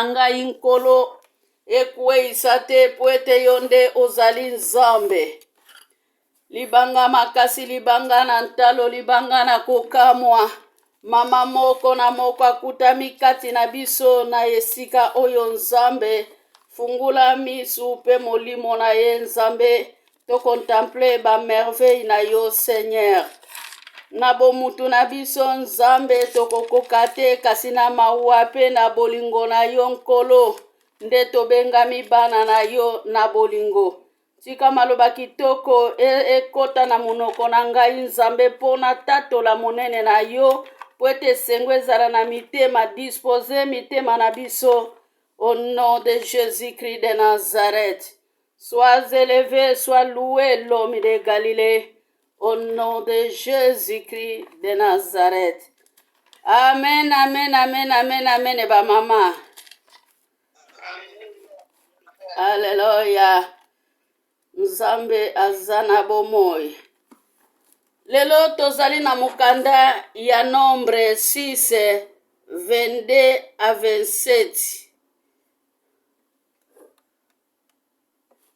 ngai nkolo ekweyisa te po ete yo nde ozali nzambe. Libanga makasi, libanga na ntalo, libanga na kokamwa. Mama moko na moko akutami kati na biso na esika oyo nzambe. Fungula misu pe molimo na ye nzambe. To contemple ba merveille na yo Seigneur. Na bomutu na biso nzambe tokokoka te kasi na mawa pe na bolingo na yo nkolo. Nde tobengami bana na yo na bolingo. Tika maloba kitoko ekota na monoko na ngai nzambe pona tatola monene na yo. Po ete sengwe ezala na mitema, dispose mitema na biso. Au nom de Jésus-Christ de Nazareth. Sois élevé, sois loué l'homme de Galilée. Au nom de Jésus-Christ de Nazareth. Amen, amen, amen, amen, amen, et ba mama. Alléluia. Nzambe azana bomoi. Lelo tozali na mukanda ya nombre 6, 22 à 27.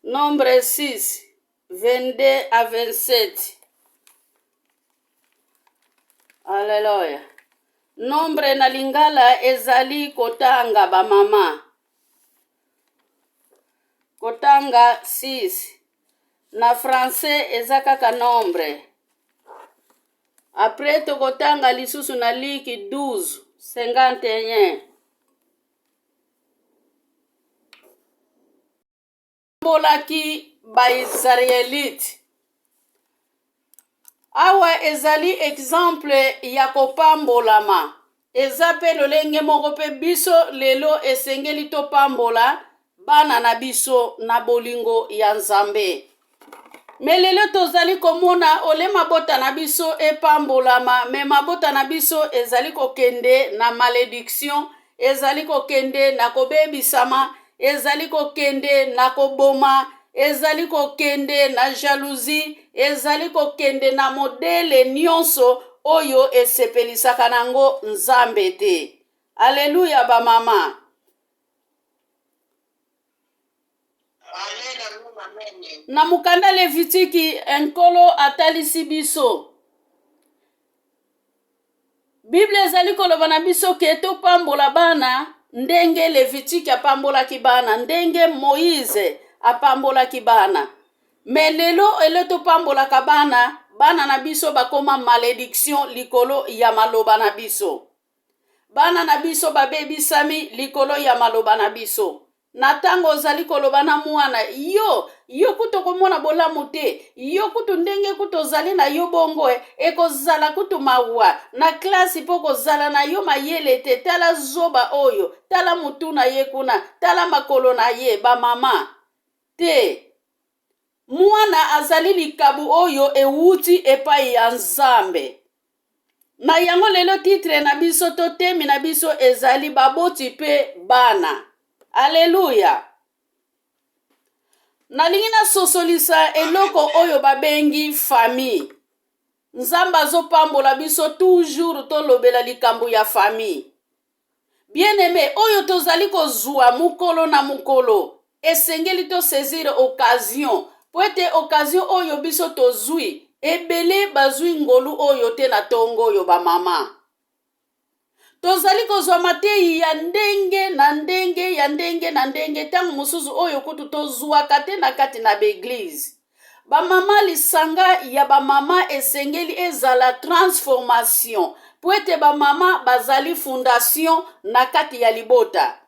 Nombre 6, 22 à 27. Alléluia. Nombre na lingala ezali kotanga ba mama. Kotanga 6. Na français ezakaka nombre. Après tokotanga lisusu na liki 12, 51. Pambolaki ba Israelite. Awa ezali exemple ya kopambolama. Eza pe lolenge moko pe biso lelo esengeli topambola bana na biso na bolingo ya nzambe. Me lelo tozali komona ole mabota na biso epambolama, me mabota na biso ezali kokende na malédiction, ezali kokende na kobebisama, ezali kokende na koboma, ezali kokende na jalousie, ezali kokende na modele nyonso oyo esepelisaka nango nzambe te. Alléluia ba mama. Na mukanda Levitiki enkolo atalisi biso. Bible ezali koloba na biso ke topambola bana ndenge Levitiki apambolaki bana, ndenge Moïse apambolaki bana. Me lelo ele topambolaka bana, bana na biso bakoma malédiction likolo ya maloba na biso. Bana na biso babebisami likolo ya maloba na biso. Na tango ozali koloba na mwana, yo kuto komona bolamu te, yo kuto ndenge kuto ozali na yo bongo, ekozala kuto mawa, na klasi po kozala na yo mayele te, tala zoba oyo, tala mutu na ye kuna, tala makolo na ye, ba mama, te. Mwana azali likabu oyo ewuti epai ya nzambe. Na yango lelo titre na biso to temi na biso ezali baboti pe bana. Alléluia. Nalingi na sosolisa eloko oyo babengi famille. Nzamba azopambola biso toujours tolobela likambo ya famille. Bien aimé, oyo tozali kozwa mukolo na mukolo. Esengeli to saisir occasion. Po ete occasion oyo biso tozwi. Ebele bazwi ngolu oyo te na tongo oyo ba mama. Tozali kozwa matei ya ndenge na ndenge ya ndenge na ndenge tangu musuzu oyo kutu tozwa kate na kati na beglise. Ba mama lisanga ya ba mama esengeli ezala transformation. Po ete ba mama bazali fondation na kati ya libota.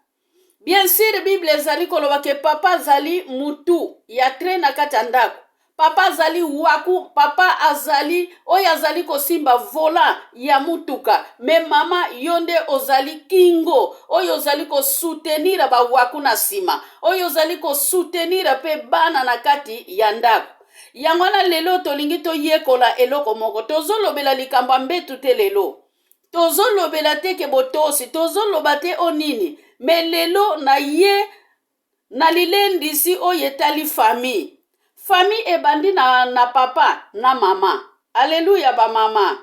Bien sûr Bible ezali koloba ke papa zali mutu ya tre na kati ya ndako. Papa azali waku, papa azali, oyo azali kosimba vola ya mutuka. Me mama yonde ozali kingo, oyo ozali ko soutenir ba waku na sima. Oyo ozali ko soutenir pe bana na kati ya ndako. Yangwana lelo tolingi toyekola eloko moko. Tozolobela likamba mbetu te lelo. Tozolobela te ke botosi, tozoloba te onini. Me lelo na ye, na lilendisi oyo etali famille. Famille ebandi na papa na mama. Alléluia ba mama.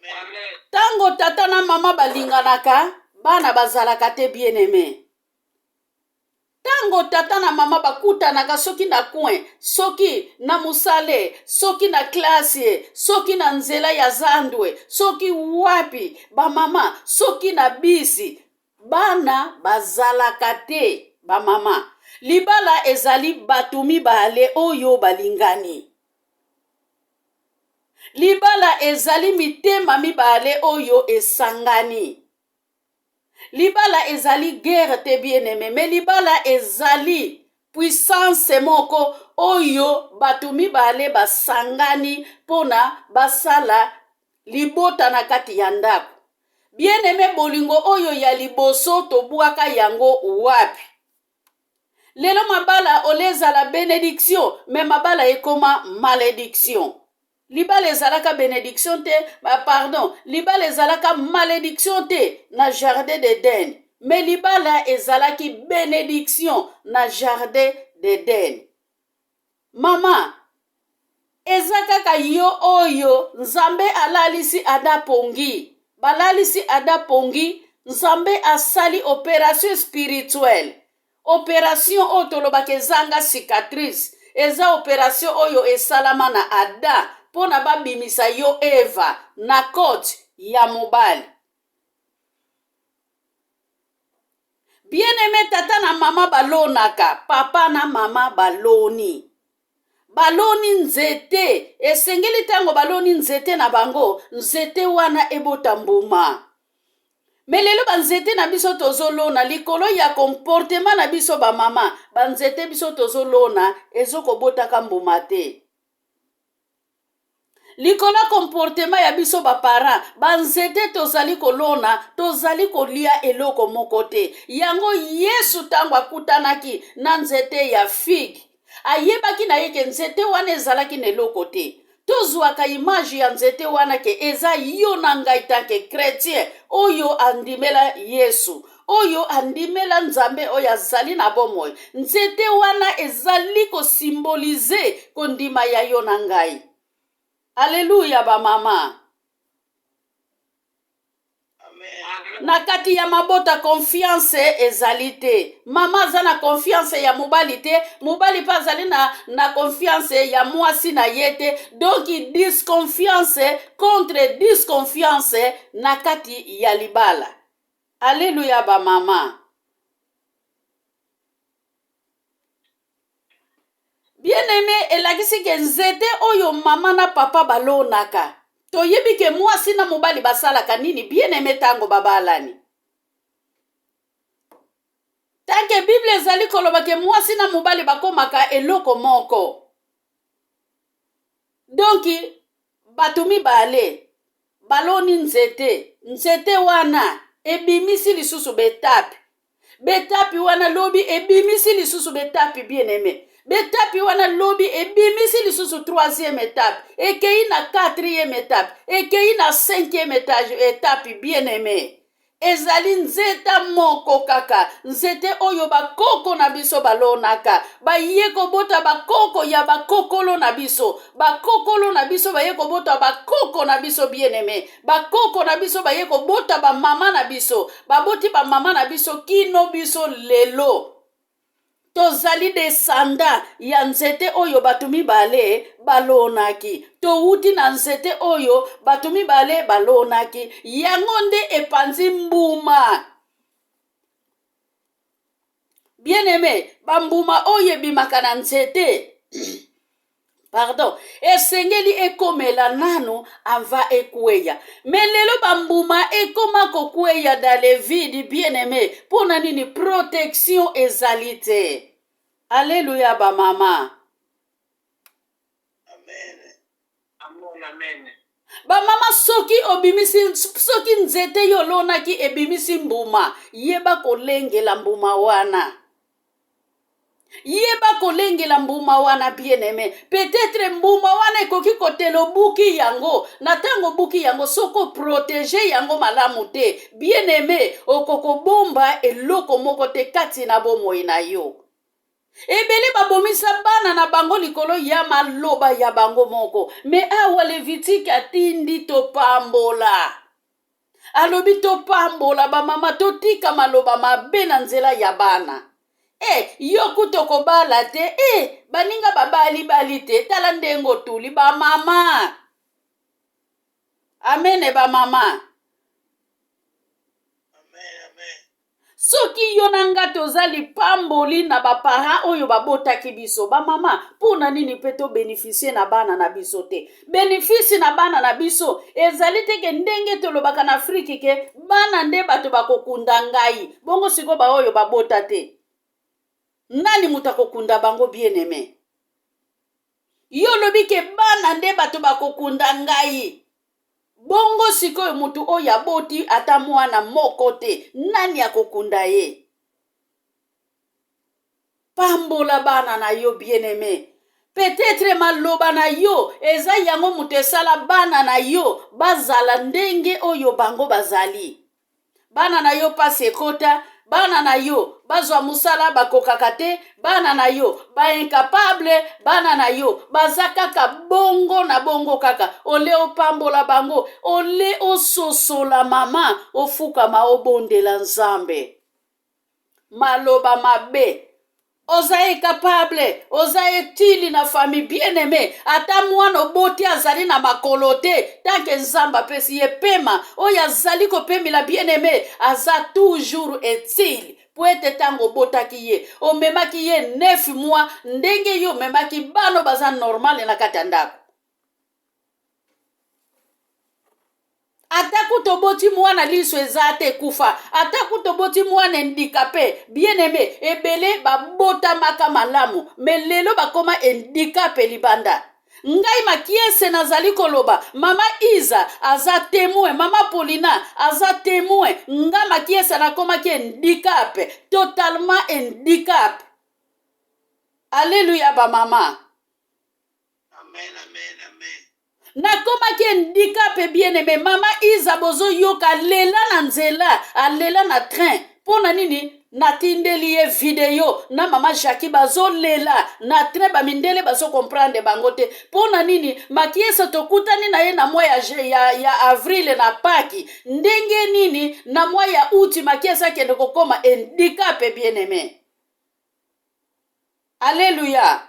Amen. Tango tata na mama balinganaka, bana bazalaka te bien-aimé. Tango tata na mama bakutanaka soki na coin, soki na musale, soki na klase, soki na nzela ya zandwe, soki wapi, ba mama, soki na bisi, bana bazalaka te, ba mama. Libala ezali batu mibale oyo balingani. Libala ezali mitema mibale oyo esangani. Libala ezali guerre te bien-aimé, mais libala ezali puissance moko oyo batu mibale basangani pona basala libota na kati ya ndako. Bien-aimé, bolingo oyo ya liboso tobwaka yango wapi? Lelo mabala oleza la bénédiction, mais mabala ekoma malédiction. Libala ezalaka bénédiction te, pardon, libala ezalaka malédiction te na jardin d'Eden. Mais libala ezalaki bénédiction na jardin d'Eden. Mama, ezakaka yo oyo Nzambe alalisi ada pongi. Balalisi ada pongi, Nzambe asali opération spirituelle. Opération oyo tolobaka ezanga cicatrice. Eza opération oyo esalama na ada. Pona babimisa yo Eva na kote ya mobali. Bien-aimé, tata na mama balonaka, papa na mama baloni. Baloni nzete, esengeli tango baloni nzete na bango, nzete wana ebota mbuma. Melelo banzete na biso tozolona, likolo ya comportement na biso ba mama, banzete biso tozolona, ezoko botaka mbuma te. Likola comportement ya biso ba parent, banzete tozali kolona, tozali kolia eloko moko te. Yango Yesu tango akutanaki na nzete ya fig, ayebaki na yeke nzete wana ezalaki na eloko te. Tozwaka image ya nzete wana ke eza yo na ngai tanke chrétien oyo andimela Yesu, oyo andimela Nzambe oyo azali na bomoi. Nzete wana ezali ko symboliser kondima ya yo na ngai. Alléluia ba mama. Amen. Na kati ya mabota confiance ezali te. Mama zana confiance ya mobali te, mobali pa zali na confiance ya mwasi na yete. Donc disconfiance contre disconfiance na kati ya libala. Alléluia ba mama. Bien-aimé, elakisi ke nzete oyo mama na papa balonaka. Toyebi ke mwasi na mobali basalaka nini, bien-aimé tango babalani. Tanke Bible ezali koloba ke mwasi na mobali bakomaka eloko moko. Donki, batu mibale, baloni nzete, nzete wana, ebimisi lisusu betapi. Betapi wana lobi, ebimisi lisusu betapi bien-aimé. Betapi wana lobi ebimisi lisusu 3e étape, ekei na 4e étape, ekei na 5e étape bien-aimé. Ezali nzeta moko kaka, nzete oyo bakoko na biso balonaka, bayeko bota bakoko ya bakokolo na biso, bakokolo na biso bayeko bota bakoko na biso bien-aimé, bakoko na biso bayeko bota ba mama na biso, baboti ba mama na biso kino biso lelo. Tozali descendant ya nzete oyo batu mibale balonaki. Touti na nzete oyo batu mibale balonaki. Yango nde epanzi mbuma. Bien-aimé, bambuma oyo ebimaka na nzete. Pardon, esengeli ekomela nano ava ekweya. Melelo bambuma ekoma kokweya dans le vide, bien-aimé. Pona nini protection ezalite. Alléluia ba mama. Amen. Amen, amen. Ba mama soki nzete yolonaki ebimisi mbuma, yeba kolengela mbuma wana. Yeba kolengela mbuma wana bien-aimé. Peut-être mbuma wana ekoki kotelo buki yango. Natango buki yango soko protéger yango malamu te. Bien-aimé, okoko bomba eloko moko te kati na bomoi na yo. Ebele babomisa bana na bango likolo ya maloba ya bango moko. Me awa Levitique atindi to pambola. alobi topambola bamama totika maloba mabe na nzela ya bana. Yo kutokobala te, baninga babali te, tala ndengo tuli bamama. Amen bamama. Soki yo nanga tozali pamboli na bapara oyo babotaki biso bamama puna nini pe to bénéficier na bana na biso te. Bénéfice na bana na biso ezali teke ndenge tolobaka na Afrique ke bana nde bato bakokunda ngai bongo siko ba oyo babota te. Nani muta kokunda bango bien aimé? Yo lobi ke bana nde bato bakokunda ngai bongo sikoyo mutu oyo aboti ata mwana moko te, nani akokunda ye? Pambola bana na yo bien aimé. Peut-être maloba na yo eza yango mutu esala bana na yo bazala ndenge oyo bango bazali. Bana na yo pasi ekota, bana na yo bazwa musala bakokaka te, bana na yo ba incapable, bana na yo baza kaka bongo na bongo kaka. Ole opambola bango, ole ososola mama, ofukama obondela Nzambe. Maloba mabe oza incapable, oza etili na famille bien aimé, ata mwana oboti azali na makolo te, tanke Nzambe apesi ye pema, oyo azali kopemela bien aimé, aza toujours etili. Poete tango botaki ye, omemaki ye 9 mois, ndenge yo memaki bano baza normal na kati ya ndako. Ataku toboti mwana liso ezate kufa. Ataku toboti mwana handicapé. Bien aimé. Ebele babota maka malamu. Melelo bakoma handicapé libanda. Ngai makiese nazali koloba. Mama Iza aza témoin. Mama Paulina aza témoin. Nga makiese nakoma ki handicapé. Totalement handicapé. Alléluia ba mama. Amen, amen, amen. Nakomaki handicap bien aimé. Mama Iza bozo yoka lela na nzela, alela na train. Pona nini natindeli ye video na mama Jackie bazo lela na train bamindele bazo comprendre bangote. Pona nini makiesa tokutani na ye na mwa ya avril na paki. Ndenge nini na mwa ya uti makiesa kende kokoma handicap bien aimé. Alléluia.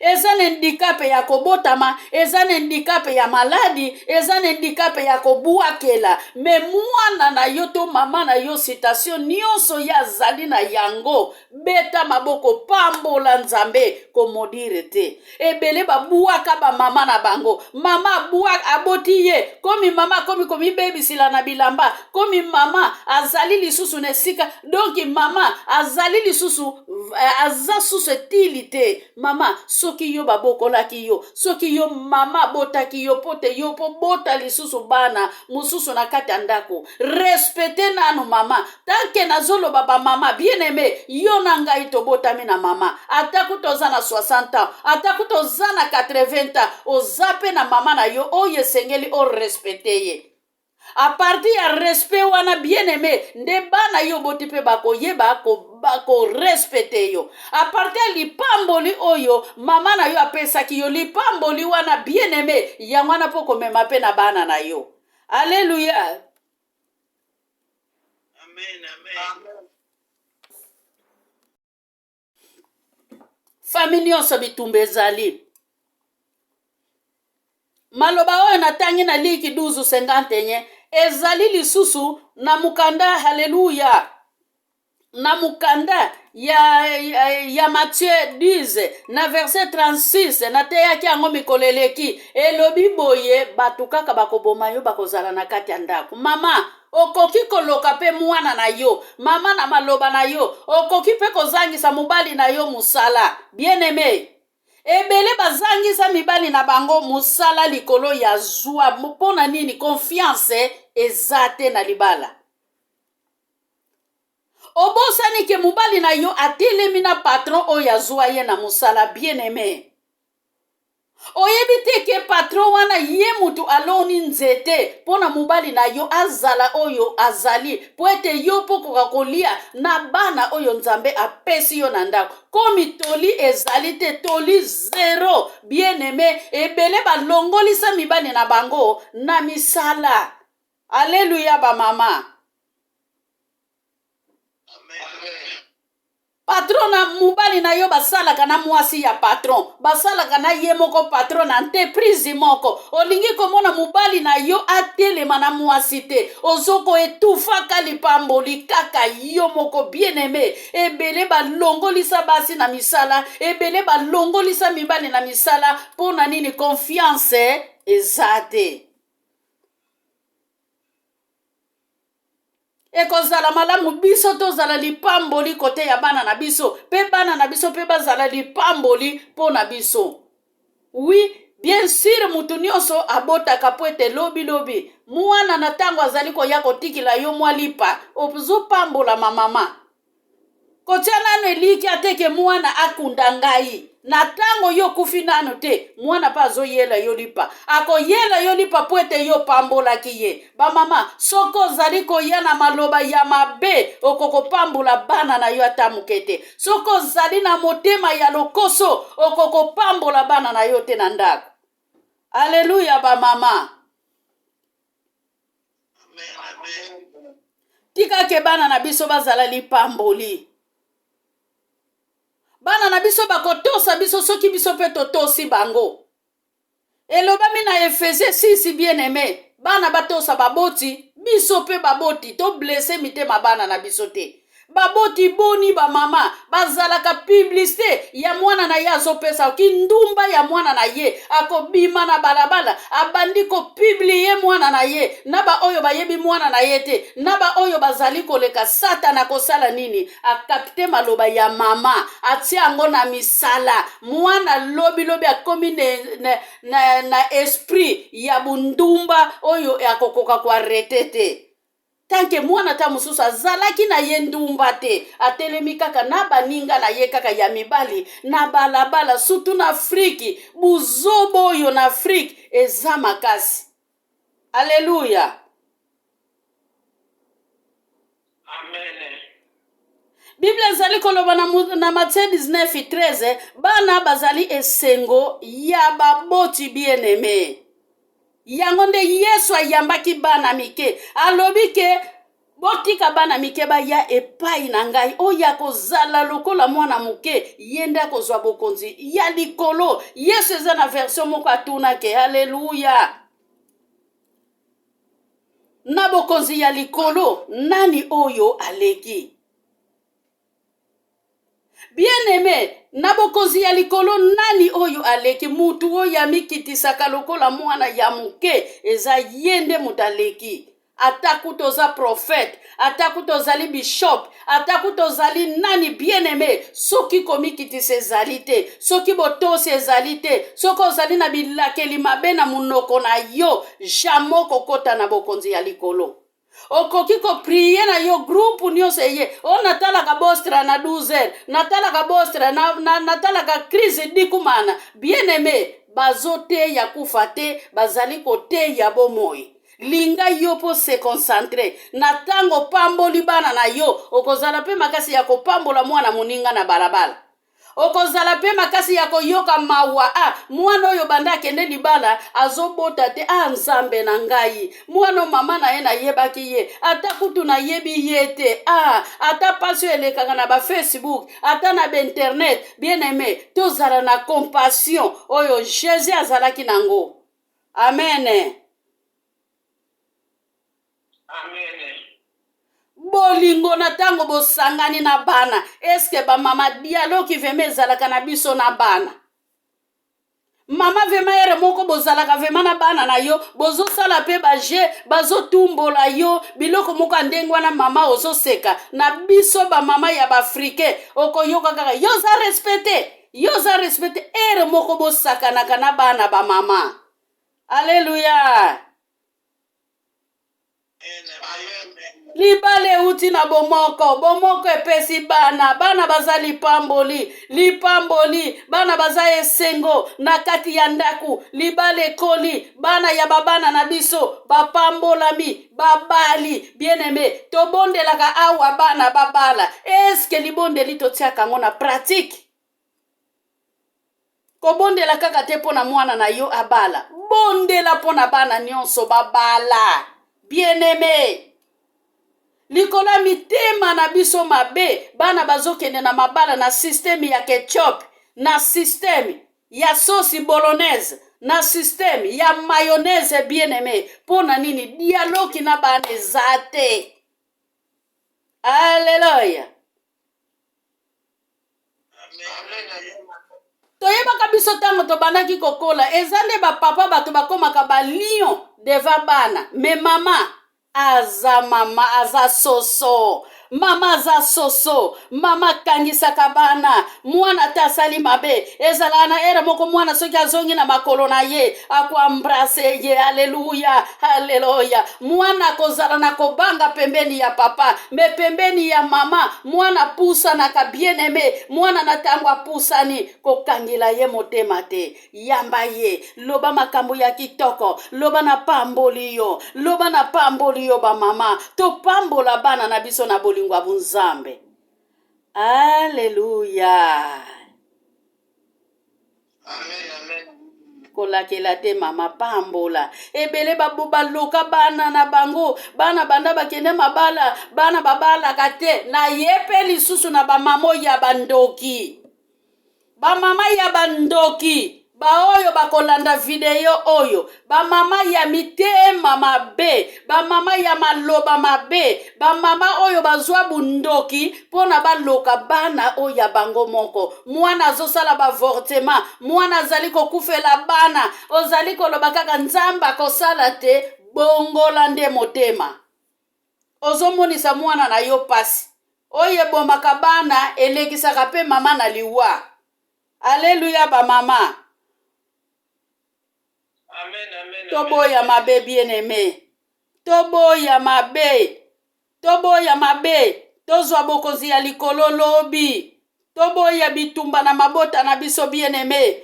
Eza handicap ya kobotama, eza handicap ya maladi, eza handicap ya kobuakela. Me mwana na yo to mama na yo citation nyonso ya zali na yango beta maboko pambola Nzambe komodire te. Ebele babuaka ba mama na bango. Mama buak aboti ye, komi mama komi baby sila na bilamba, komi mama azali lisusu nesika, donc mama azali lisusu aza susu tilite. Mama soki yo babokolaki yo, soki yo mama botaki yo pote yo po bota lisusu bana mususu na kati andako. Respecte nanu mama. Tanke nazolo baba mama bien aimé, yo na ngai to botami na mama. Ataku toza na 60 ans, ataku toza na 80 ans, ozape na mama na yo oye sengeli o respecte ye. A partir ya respect wana bien aimé, nde bana yo boti pe bako yeba ko respecte yo. A partir li pamboli oyo mama na yo apesaki yo li pamboli wana bien aimé, yangwana poko mema pe na bana na yo. Alléluia. Amen, amen. Famille nyonso bitumba ezali. Maloba oyo natangi na liki 12:51 ezali lisusu na mukanda. Haleluya. Na mukanda ya Matthieu 10 na verset 36 na teyaki yango mikoleleki elobi boye batu kaka bakoboma yo bakozala na kati ya ndako. Mama okoki koloka pe mwana na yo, mama na maloba na yo, okoki pe kozangisa mobali na yo musala. Bien aimé, ebele bazangisa mibali na bango musala likolo ya zwa. Mpona nini? Confiance ezate na libala. Obosani ke mobali na yo atelemi na patron oyo azwa ye na musala. Bien aimé, oyebi te ke patron wana ye mutu aloni nzete mpo na mobali na yo azala oyo azali po ete yo mpo koka kolia na bana oyo nzambe apesi yo na ndako. Komi toli ezali te, toli zero. Bien aimé, ebele balongolisa mibali na bango na misala. Alléluia ba mama. Patron na mubali na yo basalaka na mwasi ya patron, basalaka na ye moko patron na entreprise moko. Olingi komona mubali na yo atelema na mwasi te, ozoko etufaka lipamboli kaka yo moko. Bien aimé, ebele balongolisa basi na misala, ebele balongolisa mibali na misala. Pona nini? Confiance ezate. Ekozala malamu biso tozala lipamboli kote ya bana na biso, pe bana na biso pe bazala lipamboli po na biso. Oui, bien sûr mutu nyonso abotaka po ete lobi mwana na tango azali koya kotikila yo mwa lipa ozopambola mamama. Kotia nano eliki ateke mwana akunda ngai. Na tango yo kufi nano te, mwana pa zo yela yo lipa. Ako yela yo lipa po ete yo pambola kiye. Ba mama, soko zali koya na maloba ya mabe, okoko pambola bana na yo atamukete. Soko zali na motema ya lokoso, okoko pambola bana na yo te na ndako. Alléluia ba mama. Tika ke bana na biso bazala lipamboli. Bana na biso bakotosa biso soki biso pe totosi bango. Elobami na Efesie 6 bien aimé. Bana batosa baboti, biso pe baboti, to blesse mitema bana na biso te. Baboti boni ba mama, bazalaka publicité ya mwana na ye azopesa kindumba ya mwana na ye, akobima na balabala, abandi ko publier mwana na ye, naba oyo bayebi mwana na ye te, naba oyo bazali koleka satana kosala nini, akapte maloba ya mama, atia ango na misala, mwana lobi akomi na esprit ya bundumba oyo akokoka kwa retete. Tanke mwana ta mususu azalaki na ye ndumba te, atelemi kaka na baninga na ye kaka ya mibali, na balabala, sutu na Afriki, buzobo oyo na Afriki, eza makasi. Alléluia. Amen. Bible ezali koloba na Matthieu 19:13, bana bazali esengo ya baboti bien aimé. Yango nde Yesu ayambaki bana mike, alobi ke botika bana mike baya epai na ngai oya kozala lokola mwana muke yenda kozwa bokonzi ya likolo. Yesu eza na version moko atunake. Haleluya. Na bokonzi ya likolo nani oyo aleki? Bien aimé, na bokonzi ya likolo nani oyo aleki? Mutu oyo amikitisaka lokola mwana ya muke eza yende mutaleki. Ataku toza prophète, ataku tozali bishop, ataku tozali nani bien aimé, soki komikitisa ezali te, soki botosi ezali te, soko ozali na bilakeli mabe na munoko na yo, jamo kokota na bokonzi ya likolo. Okoki ko priye na yo groupe nyonso eye, o natalaka bostra na 12h, natalaka bostra natalaka crise dikumana. Bien aimé, bazote ya kufa te, bazali kote ya bomoi. Linga yo po se concentre na tango pamboli bana na yo, okozala pe makasi ya kopambola mwana muninga na balabala. Okozala pe makasi ya koyoka mawa, mwana oyo banda kende libala azobota te, nzambe na ngai, mwana mama na ye na yebaki ye, ata kutu na yebi ye te, ata pasi elekaka na ba Facebook, ata na ba internet. Bien aimé, tozala na compassion oyo Jésus azalaki nango. Amen. Amen. Bolingo na tango bosangani na bana, eske ba mama dialogue veme ezalaka na biso na bana? Mama vema ere moko bozalaka vema na bana na yo, bozo sala pe baje, bazo tumbola yo, biloko moko andengwa na mama ozo seka. Na biso ba mama ya ba Afrique, oko yoka kaka, yoza respecte, ere moko bosakanaka na bana ba mama. Alléluia. libala euti na bomoko, bomoko epesi bana, bana baza lipamboli, lipamboli, bana baza esengo na kati ya ndaku, libala ekoli, bana ya babana na biso bapambolami, babali, bien aimé, tobondelaka awa bana babala. Eske libondeli totiaka ngo na pratique? Kobondela kaka te pona mwana na yo abala, bondela pona bana nyonso babala. Bien aimé, likola mitema na biso mabe, bana bazokende na mabala na systeme ya ketchup, na systeme ya sauce bolognese, na systeme ya mayonnaise. Bien aimé, pona nini dialogue na bana ezate? Alléluia. Toyebaka biso tango tobandaki kokola, ezande bapapa bato bakomaka balion deva bana, me mama aza soso, mama aza soso, mama kangisaka bana, mwana te asali mabe, ezala na ere moko mwana soki azongi na makolo na ye, akuambrase ye. Haleluya, haleluya. Mwana kozala na kobanga pembeni ya papa, me pembeni ya mama, mwana pusa na ka bien aimé, mwana na tango apusani, kokangila ye motema te, yamba ye, loba makambo ya kitoko, loba na pamboli yo, loba na pamboli yo ba mama, to pambola bana na biso na bolingwa bunzambe. Haleluya. Amen, amen. Kolakela te mama, pambola. Ebele baloka bana na bango, bana banda bakende mabala, bana babala kate, na yepe lisusu na bamamo ya bandoki. Bamama ya bandoki, ba oyo bakolanda video oyo, bamama ya mitema mabe, bamama ya maloba mabe, bamama oyo bazwa bundoki pona baloka bana oya bango moko. Mwana azosala bavortema, mwana azali kokufela bana, ozali koloba kaka nzamba kosala te, bongola nde motema. Ozomonisa mwana na yo pasi, oye bomaka bana elekisaka pe mama na liwa. Alléluia ba mama. Amen, amen. Toboya mabe bien aimé. Toboya mabe. Toboya mabe. Tozwa bokozi ya likolo lobi. Toboya bitumba na mabota na biso bien aimé.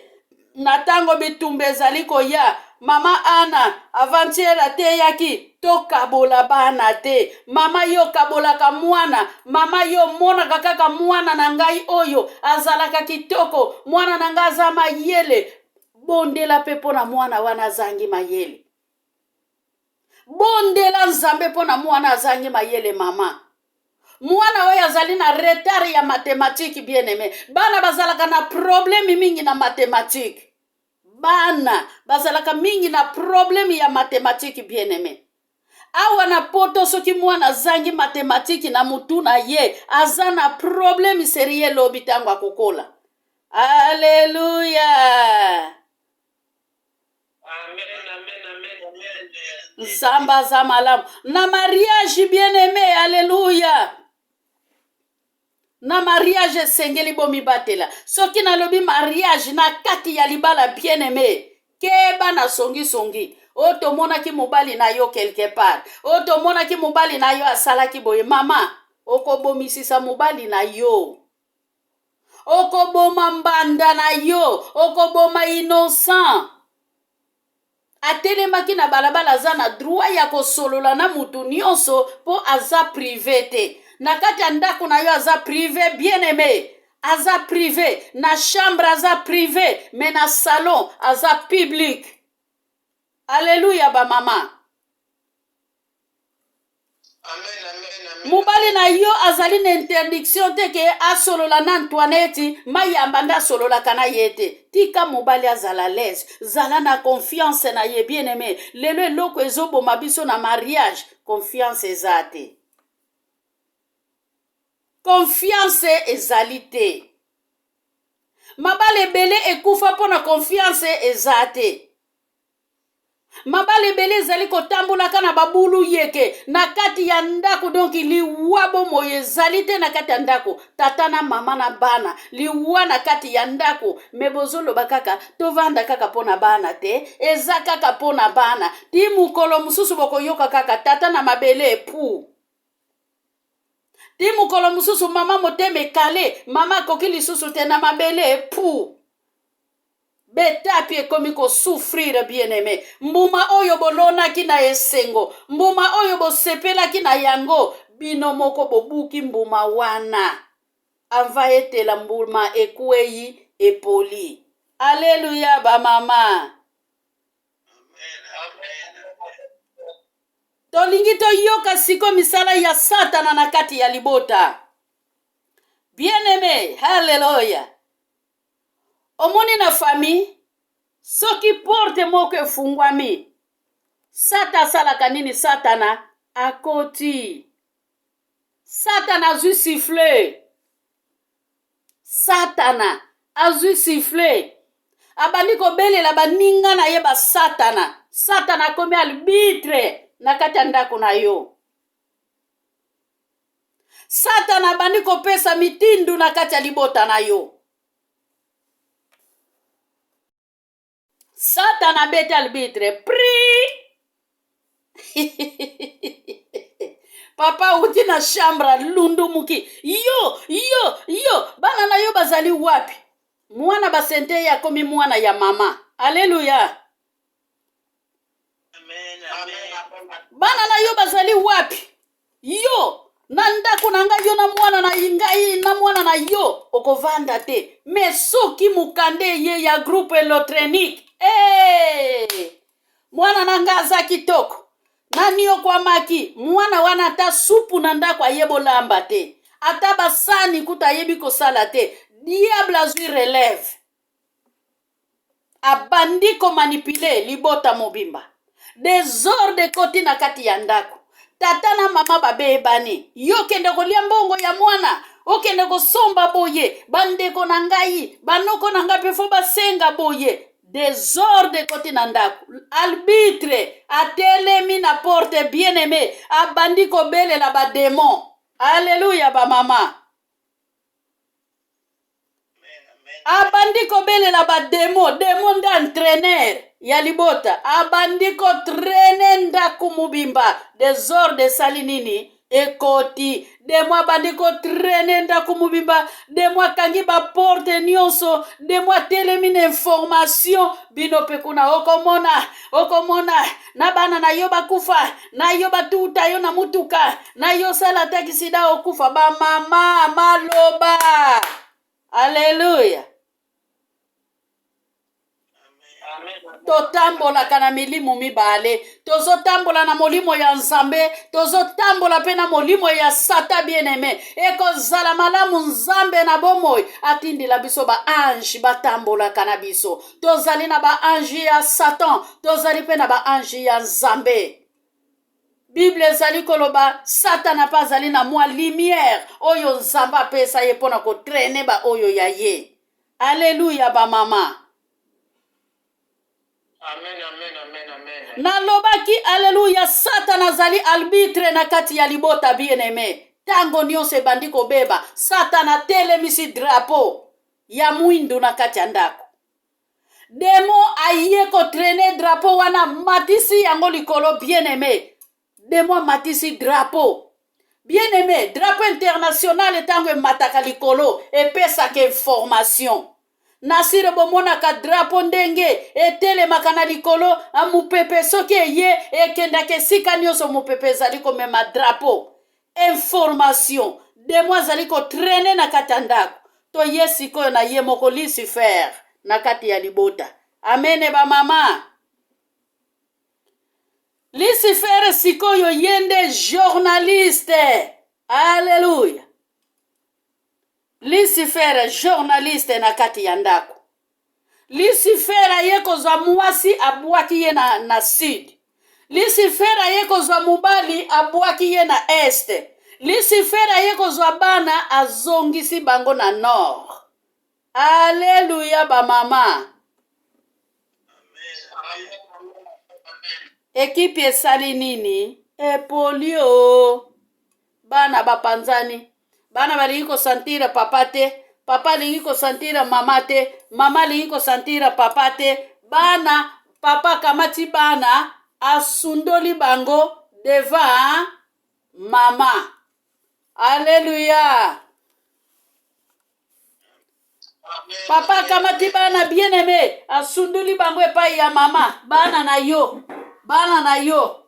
Na tango bitumba ezali koya, mama Ana avantiera te yaki, to kabola bana te. Mama yo kabolaka mwana, mama yo monaka kaka mwana na ngai oyo azalaka kitoko, mwana na ngai aza mayele. Bondela pe pona mwana wana azangi mayele. Bondela nzambe pona mwana azangi mayele mama. Mwana oyo azali na retard ya mathématique bien aimé. Bana bazalaka na problème mingi na mathématique. Bana bazalaka mingi na problème ya mathématique bien aimé. Awa na poto soki mwana zangi mathématique na mutu na ye, aza na problème sérieux lobi tango akokola. Alléluia. Amen, amen, amen, amen. Nzamba za malamu. Na mariage bien aimé, alléluia. Na mariage sengeli bomi batela. Soki na lobi mariage na kati ya libala bien aimé. Keba na songi songi. Oto mona ki mobali na yo quelque part. Oto mona ki mobali na yo asala ki boye. Mama, oko bomi sisa mobali na yo. Oko boma mbanda na yo. Oko boma innocent. Atelemaki na balabala aza na droit ya kosolola na mutu nyonso po aza privé te. Na kati ya ndako na yo aza privé bien aimé. Aza privé. Na chambre aza privé. Mais na salon aza public. Alléluia ba mama. Amen, amen, amen. Mobali na yo azali na interdiction te ke asolola na Antoinette, mayamba nda solola kana yete. Tika mobali azala l'aise, zala na confiance na ye bien aimé. Lelo eloko ezoboma biso na mariage, confiance ezate. Confiance ezali te. Mabale ebele ekufa pona confiance ezate. mabale ebele ezali kotambolaka na babulu yeke na kati ya ndako. Donc liwa bomoi ezali te na kati ya ndako, tata na mama na bana liwa na kati ya ndako. Me bozoloba kaka tovanda kaka pona bana te, eza kaka pona bana. Ti mukolo mususu bokoyoka kaka tata na mabele epu, ti mukolo mususu mama moteme kale mama koki lisusu te na mabele epu. Betapi ekomi ko souffrir bien-aimé. Mbuma oyo bolonaki na esengo, mbuma oyo bosepelaki na yango, bino moko bobuki mbuma wana. Ava etela mbuma ekwei epoli. Alléluia ba mama. Tolingi toyoka siko misala ya Satana na kati ya libota. Bien-aimé, hallelujah. Omoni na famille, soki porte moko efungwami, sata salaka nini? Satana akoti. Satana azwi siffle. Satana azwi siffle. Abandi kobelela baninga na ye ba Satana. Satana akomi arbitre na kati ya ndako na yo. Satana abandi kopesa mitindu na kati ya libota na yo. Satana bete arbitre. Pri. Papa uti na shambra lundu muki. Yo. Bana na yo bazali wapi? Mwana basente ya komi mwana ya mama. Alléluia. Amen. Bana na yo bazali wapi? Yo. Nandako na nga yo na mwana na ingai na mwana na yo. Okovanda te. Mesoki mukande ye ya groupe Lotrenik. Mwana nanga aza kitoko. Nani yo kwa maki, mwana wana ata supu na ndako ayebo lamba te. Ata basani kuta yebi kosala te. Diable azwi relève. Abandi ko manipule libota mobimba. Desordre koti na kati ya ndako. Tata na mama babebani. Yo kende kolia mbongo ya mwana. Okende kosomba boye. Bandeko na ngai. Banoko na nga pefo basenga boye. Desordre koti na ndako. Arbitre atelemi na porte bien-aimé. Abandi kobele la ba démon. Alléluia ba mama. Abandi kobele la ba démon. Démon d'entraîneur ya libota. Abandi ko traîner ndaku mubimba. Desordre salinini. Ekoti. Demwa bandiko traîner ndaku mubimba. Demwa kangi ba porte nyonso. Demwa telemine information. Bino pekuna okomona. Na bana na yo bakufa. Na yo batuta yo na mutuka. Na yo sala takisida okufa. Ba mama maloba. Alléluia. Totambola kana milimu mibale. Tozo tambola na molimo ya nzambe. Tozo tambola pe na molimo ya sata bien-aimé. Eko zala malamu nzambe na bomoi. Atindi la biso ba ange batambola kana biso. Tozali na ba ange ya Satan. Tozali pe na ba ange ya nzambe. Bible zali koloba Satana pa zali na mwa lumière. Oyo nzamba pesa ye pona ko traîner ba oyo ya ye. Alléluia ba mama. Amen. Nalobaki alléluia. Satana zali arbitre na kati ya libota bien-aimé. Tango nyonso ebandi kobeba. Satana telemisi drapeau ya mwindu na kati ya ndako. Demo aye ko traîner drapeau wana matisi yango likolo bien-aimé. Demo matisi drapeau. Bien-aimé, drapeau international etango mataka likolo epesa ke information. Nasire bomona ka drapo ndenge etele makana likolo amupepe soki ye ekenda ke sika nyonso mupepe zali ko mema drapo information demwa zali ko traîner na kati ya ndako to ye sikoyo na ye moko Lucifer na kati ya libota. Amen ba mama. Lucifer sikoyo yende journaliste. Alléluia. Lucifer journaliste na kati ya ndako. Lucifer aye kozwa mwasi abwaki ye na sud. Lucifer aye kozwa mubali abwaki ye na est. Lucifer aye kozwa bana azongisi bango na nord. Alléluia ba mama. ekipe esali nini? Epolio. Bana bapanzani. Bana balingi kosantira papa te. Papa alingi kosantira mama te. Mama alingi kosantira papa te. Bana, papa kamati bana asundoli bango devant mama. Alléluia. Papa kamati bana bien aimé asundoli bango epai ya mama. Bana na yo. Bana na yo.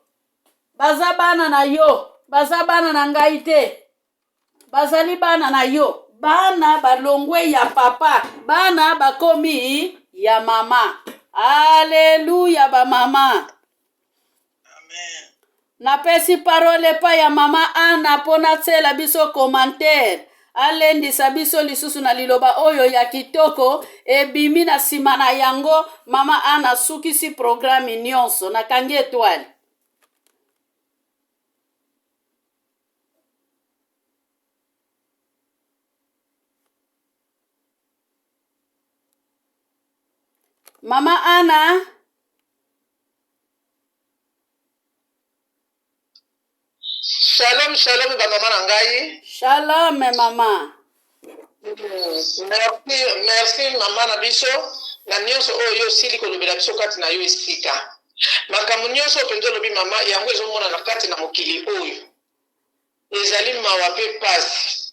Baza bana na yo. Baza bana na ngai te. Bazali bana na yo. Bana balongwe ya papa. Bana bakomi ya mama. Alléluia ba mama. Amen. Napesi parole pa ya mama Ana pona tsela biso commentaire. Alendisa biso lisusu na liloba oyo ya kitoko ebimi na sima na yango mama Ana sukisi programme nyonso na kangi étoile. Mama Ana. Shalom, shalom, ba mama na ngai. Shalom, mama. Merci, mama na biso. Na nyonso oyo sili kolobela biso kati na yo esika. Makambo nyonso penzo lobi mama yango ezomona na kati na mokili oyo. Ezali mawa pe pasi.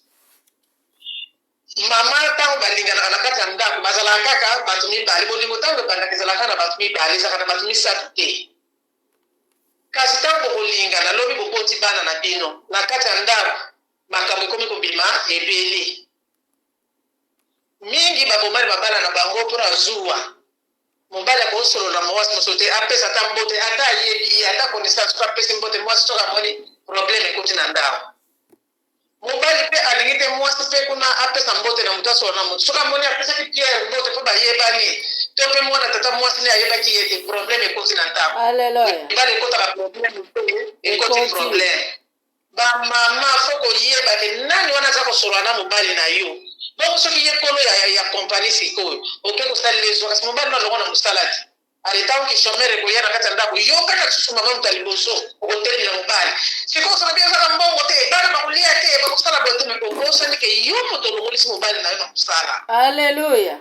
Mama tango balingana na kati ya ndako bazala kaka bato mibale bolingo tango bandakizalaka na bato mibale ezalaka na bato misato te. Kasi tango kolingana lobi bokoti bana na bino na kati ya ndako makambo ekomi kobima ebele. Mingi babomani babala na bango mpona zuwa. Mobali akosolola mwasi mosusu te apesa ata mbote ata yebi ata connaissance soki apesi mbote mwasi soki amoni probleme ekoti na ndako. Mobali mpe alingi te mwasi mpe kuna apesa mbote na moto asolola na moto soki amoni apesaki pierre mbote mpo bayebani to mpe mwana tata mwasi ne ayebaki ete probleme ekoti na ndako. Mibali ekotaka probleme te ekoti probleme. Bamama fo koyeba te nani wana aza kosolola na mobali na yo. Donc soki ye kolo ya kompani sikoyo oke kosalela ezo kasi mobali no alongo na mosala te aletango ki shomere koya na kati ya ndako yo kaka lisusu mama moto aliboso okotelemi na mobali sikoyo osala bia ezaka mbongo te bana bakolia te bakosala boye te mekokosani ke yo moto olongolisi mobali na yo na mosala. Alleluya.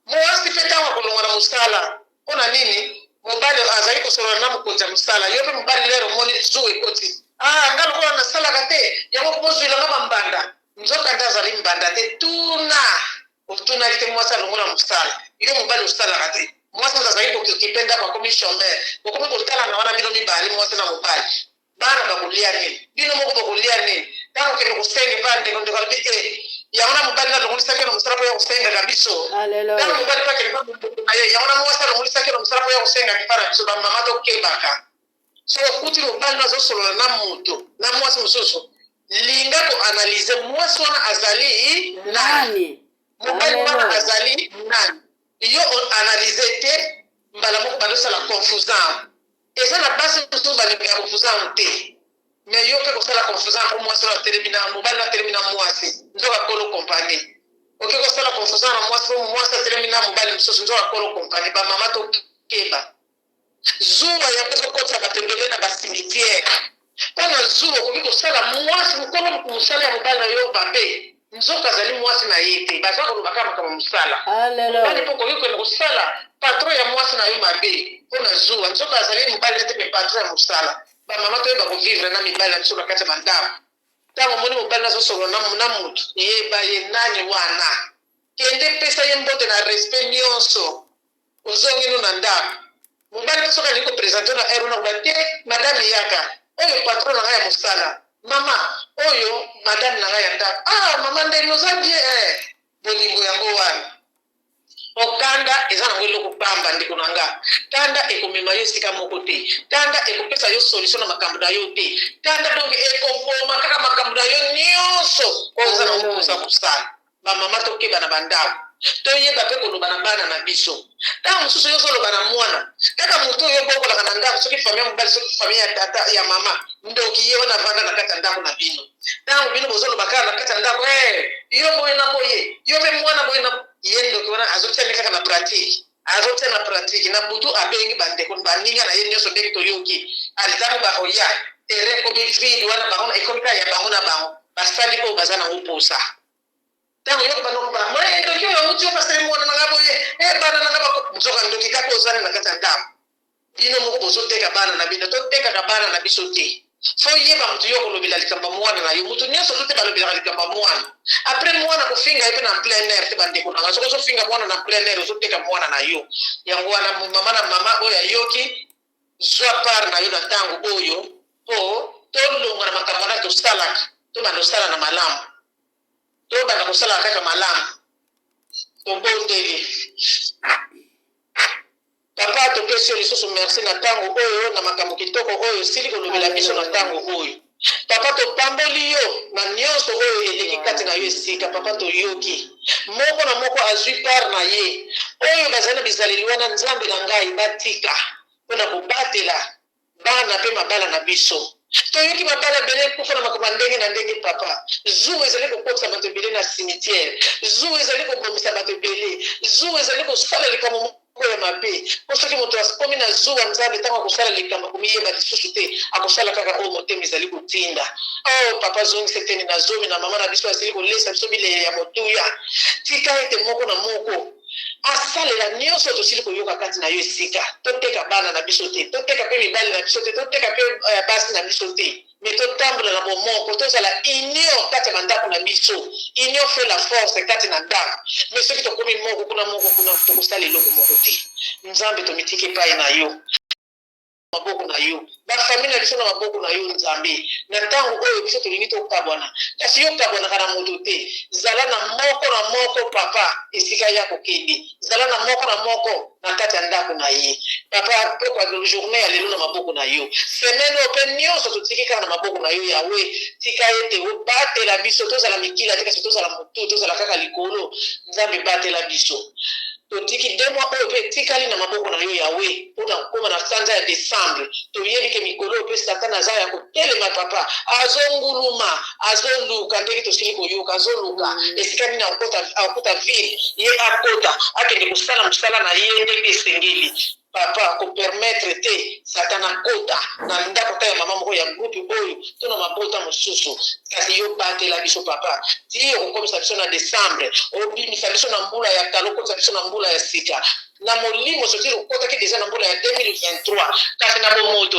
Mwasi mpe ntango akolonga na mosala mpona nini mobali azali kosolola na mokonzi ya mosala yo mpe mobali lero omoni zu ekoti nga lokola nasalaka te yango komozwilanga bambanda nzoka nde azali mbanda te tuna otunaki te mwasi alongo na mosala yo mobali osalaka te mwasi moto azali kokipe ndako akomi chomere okomi kotala na wana bino mibale mwasi na mobali bana bakolia nini bino moko bakolia nini ntango okende kosenge mpa ndeko ndeko alobi yango na mobali nalongolisaki na mosala mpo ya kosengaka biso ntango mobali mpe akende na ye yango na mwasi alongolisaki na mosala mpo ya kosengaki mpa na biso bamama tokebaka so okuti mobali no azosolola na moto na mwasi mosusu linga koanalyze mwasi wana azali nani mobali wana azali nani yo analyze te mbala moko bandosala confusant eza na basi mosusu balingaka confusant te mais yo mpe kosala confusant mpo mwasi wana atelemi na mobali wana atelemi na mwasi nzoka kolo kompani oke kosala confusant na mwasi mpo mwasi atelemi na mobali mosusu nzoka kolo kompani bamama tokeba zuwa yango ezokotisa batembele na basimitiere mpona zuwa okoki kosala mwasi mokolo mosala ya mobali na yo babe nzoka azali mwasi na ye te baza kolobaka makambo mosala mobali mpo okoki kokende kosala patron ya mwasi na yo mabe mpona zuwa nzoka azali mobali nete mpe patron ya mosala bamama toyeba kovivre na mibali na biso na kati ya bandako ntango omoni mobali nazosolola na motu yeba ye nani wana kende pesa ye mbote na respect nyonso ozongino na ndako mobali soki alingi kopresente na ere na te madame yaka oyo patron na ngai ya mosala mama oyo madame na ngai ya ndako mama ndeni oza bien bolingo yango wana okanda eza nango eloko pamba ndeko na nga tanda ekomema yo esika moko te tanda ekopesa yo solution na makambo na yo te tanda donc ekoboma kaka makambo na yo nyonso oza nango koza mosala bamama tokeba na bandako toyeba mpe koloba na bana na biso ntango mosusu yo ozoloba na mwana kaka motu oyo bokolaka na ndako soki famille ya mobali soki famille ya tata ya mama ndoki ye wana vanda na kati ya ndako na bino ntango bino bozoloba kaka na kati ya ndako yo boye na boye yo mpe mwana boye na ye ndoki wana azotiani kaka na pratique azote na pratique na butu abengi bandeko baninga na ye nyonso ndenge toyoki alitango bakoya terrain komi vide wana bango ekomika ya bango na bango basali ko baza na uposa tango yo bango ba moi ndoki yo uti pasere mwana na ngabo ye bana na ngabo mzoka ndoki ka kozana na kata ndam bino moko bozoteka bana na bino toteka ka bana na biso te fo yeba mtu yo kolobela likamba mwana na yo mutu nyonso tote balobela likamba mwana après mwana kofinga epe na plein air te bandeko na ngaso ko finga mwana na plein air ozoteka mwana na yo yango wana mama na mama oyo ayoki soit par na yo na tango oyo po tolonga na makambo na tosalaka to bando sala na malamu to bando kosala kaka malamu tobondeli papa topesi yo lisusu merci na tango oyo na makambo kitoko oyo sili kolobela biso na tango oyo papa topamboli yo na nyonso oyo eleki kati na yo esika papa toyoki moko na moko azwi par na ye oyo bazali bizaleli wana nzambe na ngai batika mpona kobatela bana mpe mabala na biso toyoki mabala ebele kufa na makambo ndenge na ndenge papa zuwa ezali kokotisa bato ebele na cimetière zuwa ezali kobomisa bato ebele zuwa ezali kosala likambo ya mabe po soki moto akomi na zuwa nzambe ntango akosala likambo komiyeba lisusu te akosala kaka oyo motema ezali kotinda papa zongisa eteni na zomi na mama na biso azali kolesa biso bilei ya motuya tika ete moko na moko asalela nyonso tosili koyoka kati na yo esika toteka bana na biso te toteka mpe mibali na biso te toteka mpe basi na biso te me totambola na bomoko tozala union kati ya bandako na biso union fait la force kati na ndako me soki tokomi moko kuna tokosala eloko moko te nzambe tomitiki epai na yo maboko na yo bafamile na biso na maboko na yo nzambe na ntango oyo biso tolingi tokabwana kasi yo kabwanaka na moto te zala na moko papa esika ya kokende zala na moko na kati ya ndako na ye papa pokwa journée ya lelo na maboko na yo semaine oyo mpe nyonso totiki kaka na maboko na yo yawe tika ete obatela biso tozala mikila te kasi tozala motu tozala kaka likolo nzambe batela biso totiki 2 mois oyo mpe etikali na maboko na yo yawe mpona kokoma na sanza ya décembre toyebi ke mikolo oyo mpe satana aza ya kotelema papa azonguluma azoluka ndenge tosili koyoka azoluka esika nini akota ville ye akota akende kosala mosala na ye ndenge esengeli papa kopermettre te satana kota na ndako ta ya mama moko ya groupe oyo to na mabota mosusu kasi yo batela biso papa ti okomisa biso na décembre obimisa biso na mbula ya kala okotisa biso na mbula ya sika na molimo soki okotaki deja na mbula ya 2023 kasi na bomoto